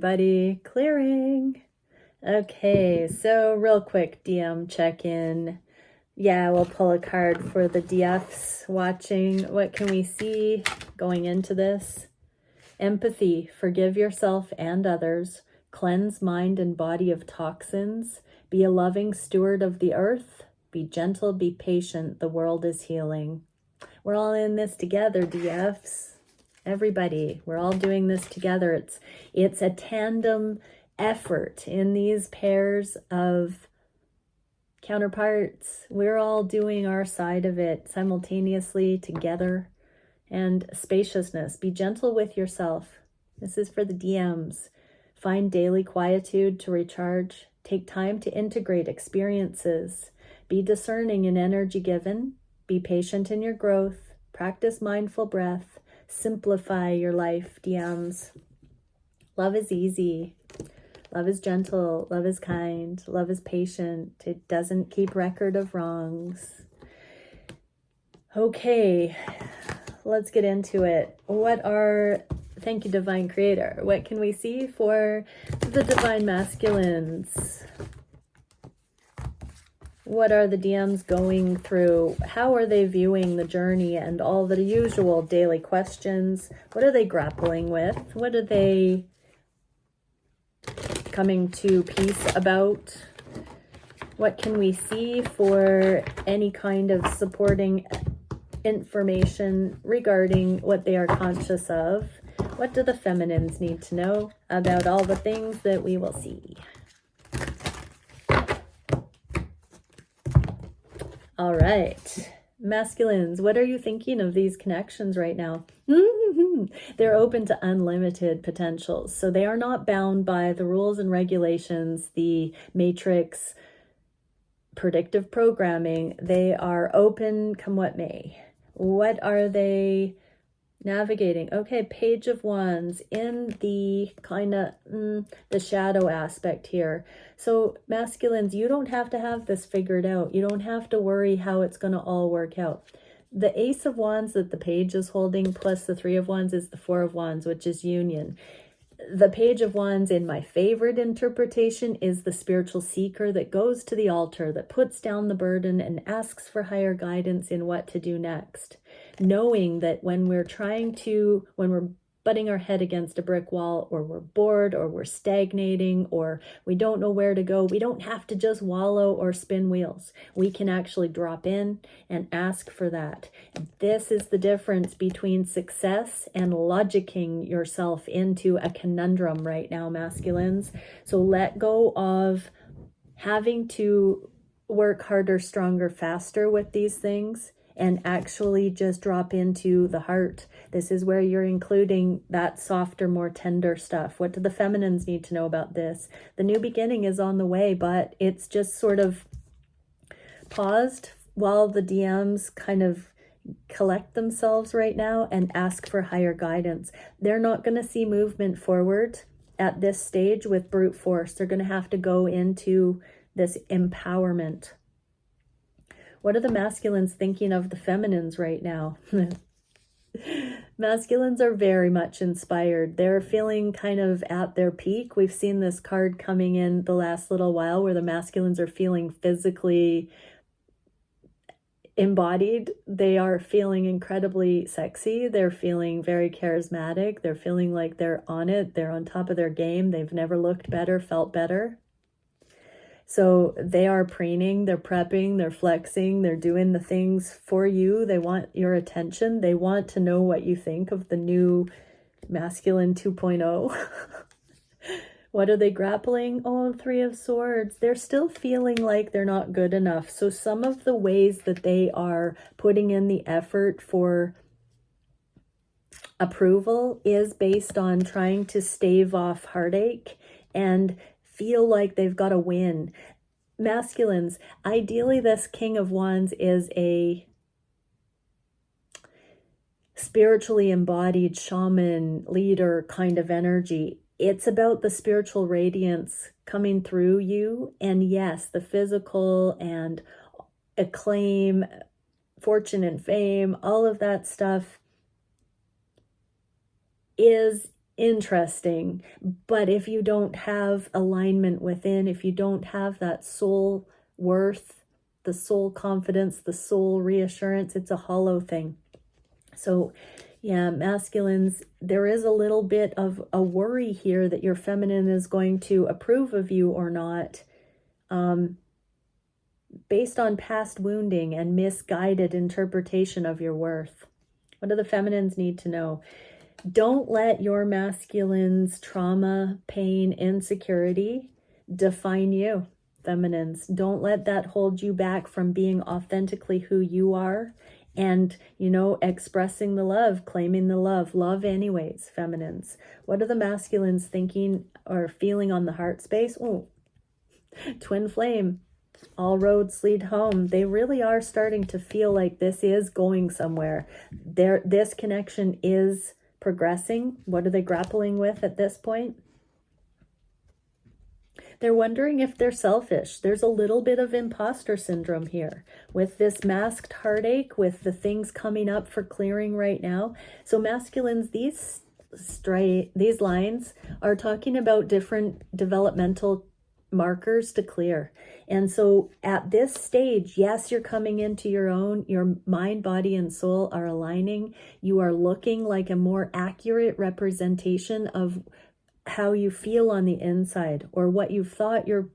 Buddy, clearing. Okay, so real quick DM check-in. Yeah, we'll pull a card for the DFs watching. What can we see going into this? Empathy, forgive yourself and others. Cleanse mind and body of toxins. Be a loving steward of the earth. Be gentle, be patient. The world is healing. We're all in this together, DFs. Everybody, we're all doing this together. It's a tandem effort in these pairs of counterparts. We're all doing our side of it simultaneously together. And spaciousness, be gentle with yourself. This is for the DMs. Find daily quietude to recharge. Take time to integrate experiences. Be discerning in energy given. Be patient in your growth. Practice mindful breath. Simplify your life, DMs. Love is easy. Love is gentle. Love is kind. Love is patient. It doesn't keep record of wrongs. Okay, let's get into it. Thank you, Divine Creator. What can we see for the Divine Masculines? What are the DMs going through? How are they viewing the journey and all the usual daily questions? What are they grappling with? What are they coming to peace about? What can we see for any kind of supporting information regarding what they are conscious of? What do the feminines need to know about all the things that we will see? All right, masculines, what are you thinking of these connections right now? They're open to unlimited potentials. So they are not bound by the rules and regulations, the matrix, predictive programming. They are open come what may. What are they navigating? Okay, Page of Wands in the kind of the shadow aspect here. So masculines, you don't have to have this figured out. You don't have to worry how it's going to all work out. The Ace of Wands that the Page is holding plus the Three of Wands is the Four of Wands, which is union. The Page of Wands, in my favorite interpretation, is the spiritual seeker that goes to the altar, that puts down the burden and asks for higher guidance in what to do next. Knowing that when we're butting our head against a brick wall, or we're bored, or we're stagnating, or we don't know where to go, we don't have to just wallow or spin wheels. We can actually drop in and ask for that. This is the difference between success and logicking yourself into a conundrum right now, masculines. So let go of having to work harder, stronger, faster with these things, and actually just drop into the heart. This is where you're including that softer, more tender stuff. What do the feminines need to know about this? The new beginning is on the way, but it's just sort of paused while the DMs kind of collect themselves right now and ask for higher guidance. They're not going to see movement forward at this stage with brute force. They're going to have to go into this empowerment. What are the masculines thinking of the feminines right now? Masculines are very much inspired. They're feeling kind of at their peak. We've seen this card coming in the last little while where the masculines are feeling physically embodied. They are feeling incredibly sexy. They're feeling very charismatic. They're feeling like they're on it. They're on top of their game. They've never looked better, felt better. So they are preening, they're prepping, they're flexing, they're doing the things for you. They want your attention. They want to know what you think of the new masculine 2.0. What are they grappling? Oh, Three of Swords. They're still feeling like they're not good enough. So some of the ways that they are putting in the effort for approval is based on trying to stave off heartache and feel like they've got a win. Masculines, ideally this King of Wands is a spiritually embodied shaman, leader kind of energy. It's about the spiritual radiance coming through you. And yes, the physical and acclaim, fortune and fame, all of that stuff is interesting. But if you don't have alignment within, if you don't have that soul worth, the soul confidence, the soul reassurance, it's a hollow thing. So yeah, masculines, there is a little bit of a worry here that your feminine is going to approve of you or not, based on past wounding and misguided interpretation of your worth. What do the feminines need to know? Don't let your masculine's trauma, pain, insecurity define you, feminines. Don't let that hold you back from being authentically who you are and, expressing the love, claiming the love anyways, feminines. What are the masculines thinking or feeling on the heart space? Oh, twin flame. All roads lead home. They really are starting to feel like this is going somewhere. This connection is progressing. What are they grappling with at this point? They're wondering if they're selfish. There's a little bit of imposter syndrome here with this masked heartache, with the things coming up for clearing right now. So masculines, these lines are talking about different developmental markers to clear. And so at this stage, yes, you're coming into your own, your mind, body, and soul are aligning. You are looking like a more accurate representation of how you feel on the inside, or what you thought your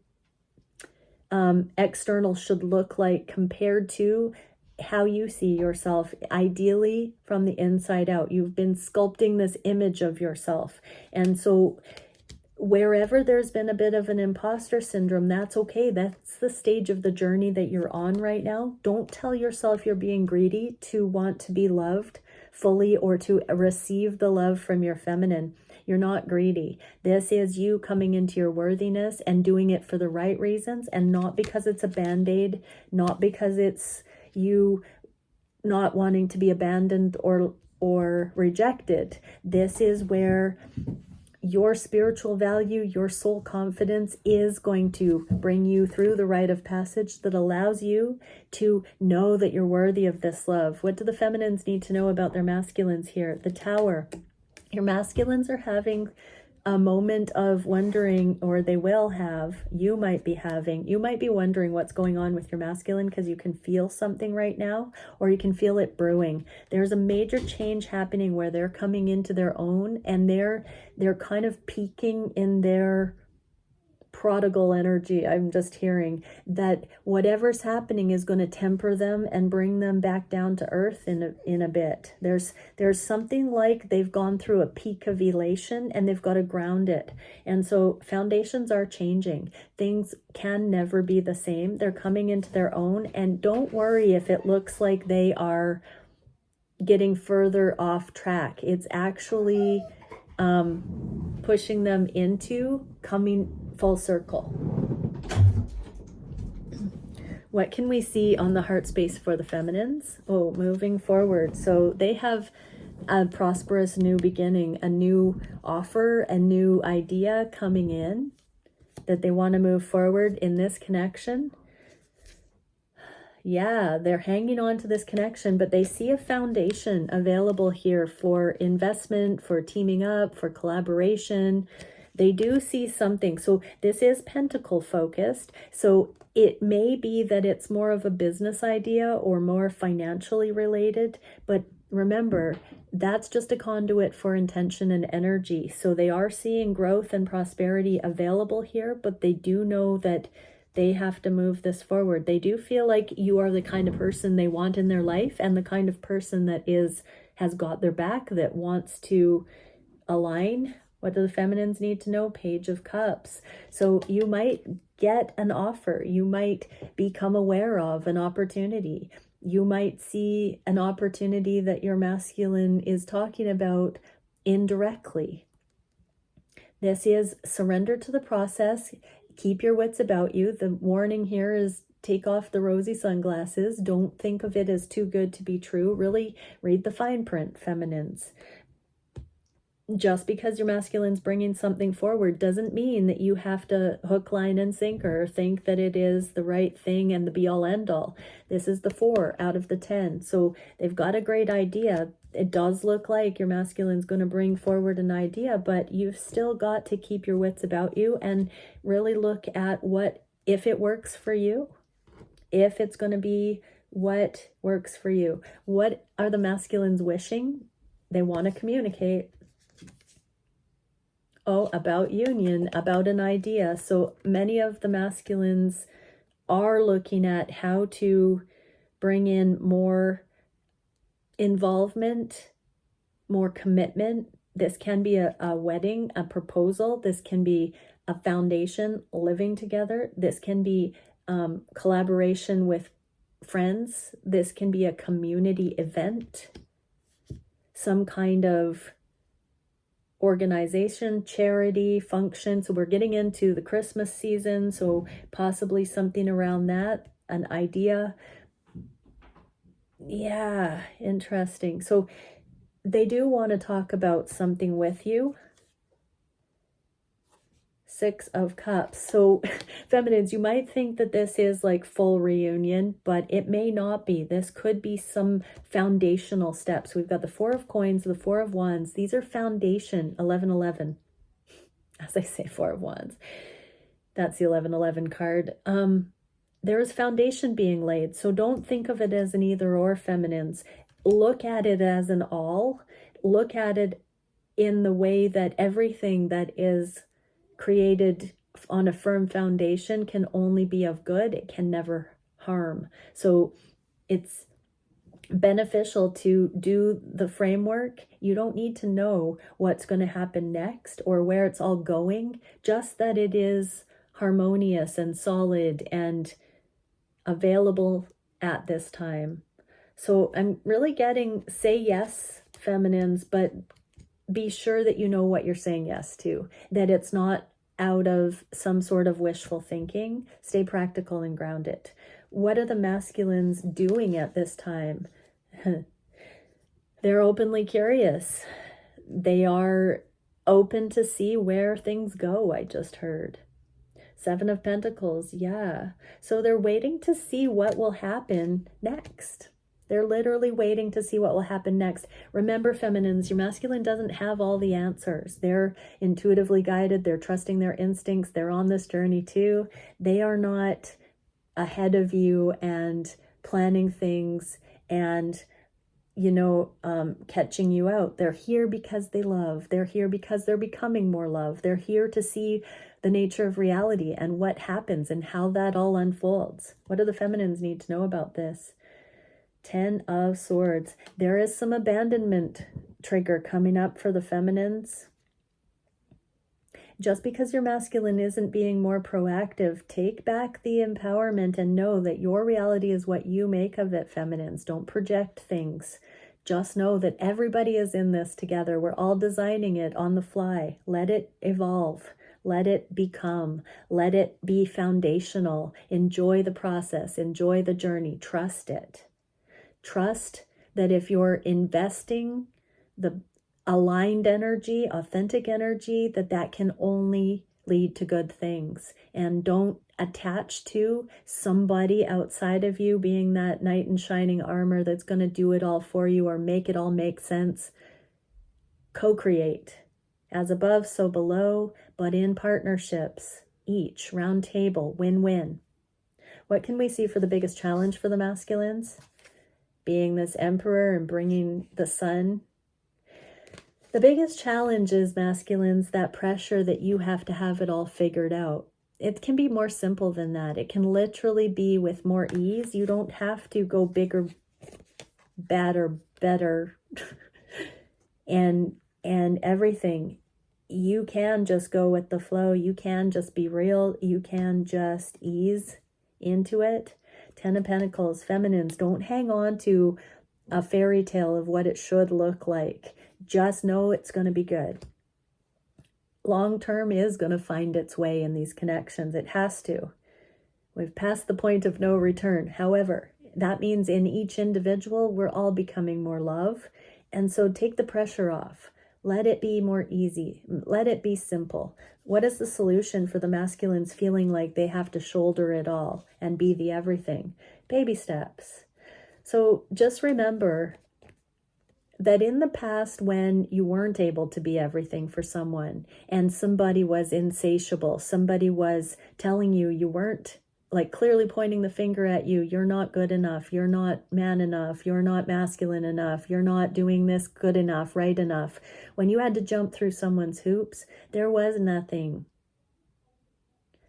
external should look like compared to how you see yourself, ideally from the inside out. You've been sculpting this image of yourself. And so wherever there's been a bit of an imposter syndrome, that's okay. That's the stage of the journey that you're on right now. Don't tell yourself you're being greedy to want to be loved fully or to receive the love from your feminine. You're not greedy. This is you coming into your worthiness and doing it for the right reasons, and not because it's a band-aid, not because it's you not wanting to be abandoned or rejected. This is where your spiritual value, your soul confidence is going to bring you through the rite of passage that allows you to know that you're worthy of this love. What do the feminines need to know about their masculines here? The Tower. Your masculines are having a moment of wondering, or they will have, you might be wondering what's going on with your masculine, because you can feel something right now, or you can feel it brewing. There's a major change happening where they're coming into their own, and they're kind of peaking in their prodigal energy. I'm just hearing that whatever's happening is going to temper them and bring them back down to earth in a bit. There's something like they've gone through a peak of elation and they've got to ground it. And so foundations are changing. Things can never be the same. They're coming into their own, and don't worry if it looks like they are getting further off track. It's actually pushing them into coming full circle. What can we see on the heart space for the feminines? Oh, moving forward. So they have a prosperous new beginning, a new offer, a new idea coming in that they want to move forward in this connection. Yeah, they're hanging on to this connection, but they see a foundation available here for investment, for teaming up, for collaboration. They do see something. So this is pentacle focused. So it may be that it's more of a business idea or more financially related, but remember, that's just a conduit for intention and energy. So they are seeing growth and prosperity available here, but they do know that they have to move this forward. They do feel like you are the kind of person they want in their life, and the kind of person that has got their back, that wants to align. What do the feminines need to know? Page of Cups. So you might get an offer. You might become aware of an opportunity. You might see an opportunity that your masculine is talking about indirectly. This is surrender to the process. Keep your wits about you. The warning here is take off the rosy sunglasses. Don't think of it as too good to be true. Really read the fine print, feminines. Just because your masculine's bringing something forward doesn't mean that you have to hook, line, and sinker, or think that it is the right thing and the be-all, end-all. This is the 4 out of the 10. So they've got a great idea. it does look like your masculine's going to bring forward an idea, but you've still got to keep your wits about you and really look at if it works for you, if it's going to be what works for you. What are the masculines wishing? They want to communicate. Oh, about union, about an idea. So many of the masculines are looking at how to bring in more involvement, more commitment. This can be a wedding, a proposal. This can be a foundation, living together. This can be collaboration with friends. This can be a community event, some kind of organization, charity, function. So we're getting into the Christmas season, so possibly something around that, an idea. Yeah, interesting. So they do want to talk about something with you. 6 of Cups. So feminines, you might think that this is like full reunion, but it may not be. This could be some foundational steps. We've got the 4 of Coins, the 4 of Wands. These are foundation, 1111. As I say, 4 of Wands. That's the 1111 card. There is foundation being laid. So don't think of it as an either or, feminines. Look at it as an all. Look at it in the way that everything that is created on a firm foundation can only be of good. It can never harm. So it's beneficial to do the framework. You don't need to know what's going to happen next or where it's all going, just that it is harmonious and solid and available at this time. So I'm really getting, say yes, feminines, but be sure that you know what you're saying yes to, that it's not out of some sort of wishful thinking. Stay practical and grounded. What are the masculines doing at this time? They're openly curious. They are open to see where things go, I just heard. 7 of Pentacles, yeah. So they're waiting to see what will happen next. They're literally waiting to see what will happen next. Remember, feminines, your masculine doesn't have all the answers. They're intuitively guided. They're trusting their instincts. They're on this journey too. They are not ahead of you and planning things and, catching you out. They're here because they love. They're here because they're becoming more love. They're here to see the nature of reality and what happens and how that all unfolds. What do the feminines need to know about this? 10 of Swords. There is some abandonment trigger coming up for the feminines. Just because your masculine isn't being more proactive, take back the empowerment and know that your reality is what you make of it, feminines. Don't project things. Just know that everybody is in this together. We're all designing it on the fly. Let it evolve. Let it become. Let it be foundational. Enjoy the process. Enjoy the journey. Trust it. Trust that if you're investing the aligned energy, authentic energy, that can only lead to good things. And don't attach to somebody outside of you being that knight in shining armor that's going to do it all for you or make it all make sense. Co-create. As above, so below, but in partnerships. Each round table, win-win. What can we see for the biggest challenge for the masculines? Being this emperor and bringing the sun. The biggest challenge is, masculines, that pressure that you have to have it all figured out. It can be more simple than that. It can literally be with more ease. You don't have to go bigger, badder, better, and everything. You can just go with the flow. You can just be real. You can just ease into it. 10 of Pentacles, feminines, don't hang on to a fairy tale of what it should look like. Just know it's going to be good. Long term is going to find its way in these connections. It has to. We've passed the point of no return. However, that means in each individual, we're all becoming more love. And so take the pressure off. Let it be more easy. Let it be simple. What is the solution for the masculines feeling like they have to shoulder it all and be the everything? Baby steps. So just remember, that in the past, when you weren't able to be everything for someone and somebody was insatiable, somebody was telling you you weren't, like clearly pointing the finger at you, you're not good enough, you're not man enough, you're not masculine enough, you're not doing this good enough, right enough. When you had to jump through someone's hoops, there was nothing.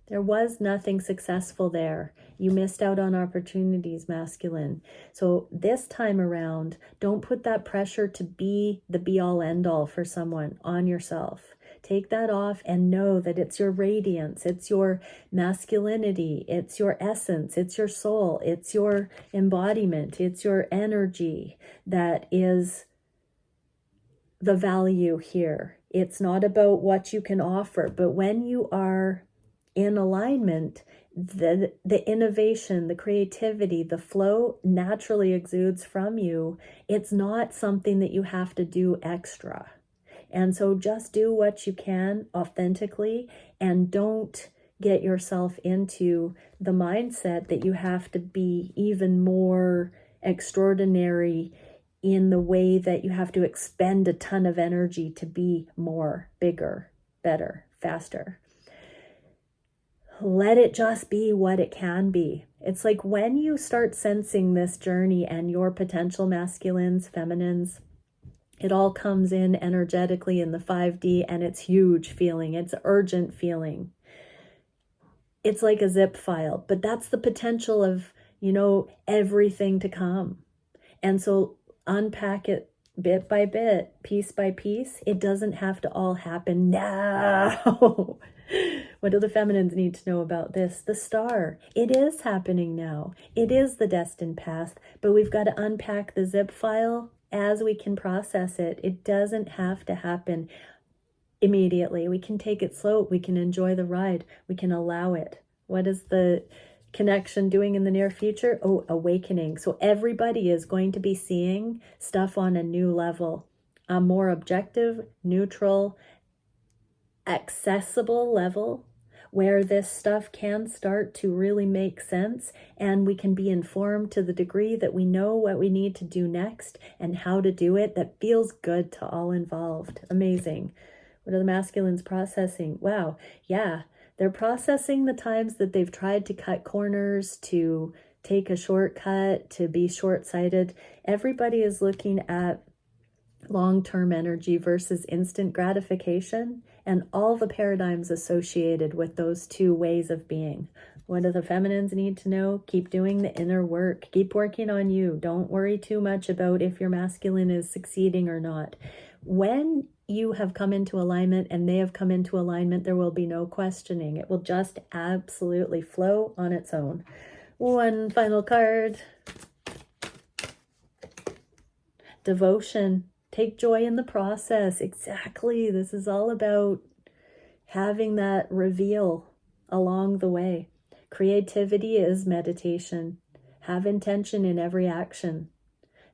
There was nothing successful there. You missed out on opportunities, masculine. So this time around, don't put that pressure to be the be-all end-all for someone on yourself. Take that off and know that it's your radiance, it's your masculinity, it's your essence, it's your soul, it's your embodiment, it's your energy that is the value here. It's not about what you can offer, but when you are in alignment, the innovation, the creativity, the flow naturally exudes from you. It's not something that you have to do extra. And so just do what you can authentically, and don't get yourself into the mindset that you have to be even more extraordinary in the way that you have to expend a ton of energy to be more, bigger, better, faster. Let it just be what it can be. It's like when you start sensing this journey and your potential masculines, feminines, it all comes in energetically in the 5D, and it's huge feeling. It's urgent feeling. It's like a zip file, but that's the potential of, everything to come. And so unpack it bit by bit, piece by piece. It doesn't have to all happen now. What do the feminines need to know about this? The star. It is happening now. It is the destined path, but we've got to unpack the zip file as we can process it. It doesn't have to happen immediately. We can take it slow. We can enjoy the ride. We can allow it. What is the connection doing in the near future? Oh, awakening. So everybody is going to be seeing stuff on a new level, a more objective, neutral, accessible level, where this stuff can start to really make sense, and we can be informed to the degree that we know what we need to do next and how to do it that feels good to all involved. Amazing. What are the masculines processing? Wow. Yeah. They're processing the times that they've tried to cut corners, to take a shortcut, to be short-sighted. Everybody is looking at long-term energy versus instant gratification, and all the paradigms associated with those two ways of being. What do the feminines need to know? Keep doing the inner work. Keep working on you. Don't worry too much about if your masculine is succeeding or not. When you have come into alignment and they have come into alignment, there will be no questioning. It will just absolutely flow on its own. One final card. Devotion. Take joy in the process. Exactly. This is all about having that reveal along the way. Creativity is meditation. Have intention in every action.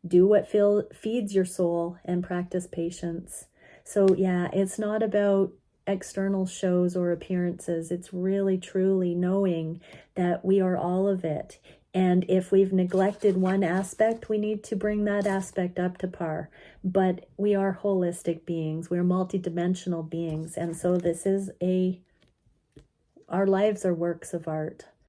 Do what feeds your soul, and practice patience. So yeah, it's not about external shows or appearances. It's really, truly knowing that we are all of it. And if we've neglected one aspect, we need to bring that aspect up to par. But we are holistic beings. We're multidimensional beings. And so this is our lives are works of art.